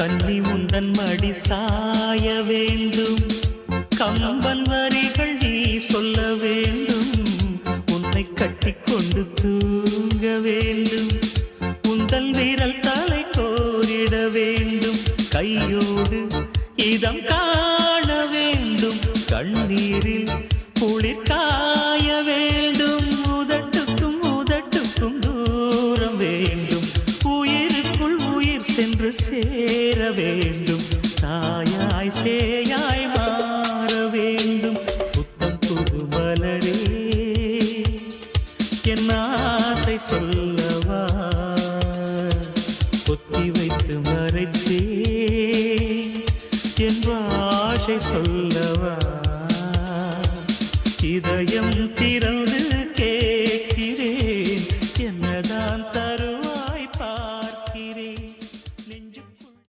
கண்ணி உந்தன் மடி சாய வேண்டும், கம்பன் வரிகள் நீ சொல்ல வேண்டும், உன்னை கட்டிக்கொண்டு தூங்க வேண்டும், உந்தன் விரல் தலை கோரிட வேண்டும், கையோடு இதம் காண வேண்டும், கண்ணீரில் குளிர் காய வேண்டும், உதட்டுக்கும் உதட்டுக்கும் தூரம் வேண்டும், உயிருக்குள் உயிர் சென்று சேர வேண்டும், தாயாய் சேயாய் மாற வேண்டும். புத்தம் புது மலரே என் ஆசை சொல்லவா, பொத்தி வைத்து மறைத்தே என் பாஷை சொல்லவா, இதயம் திற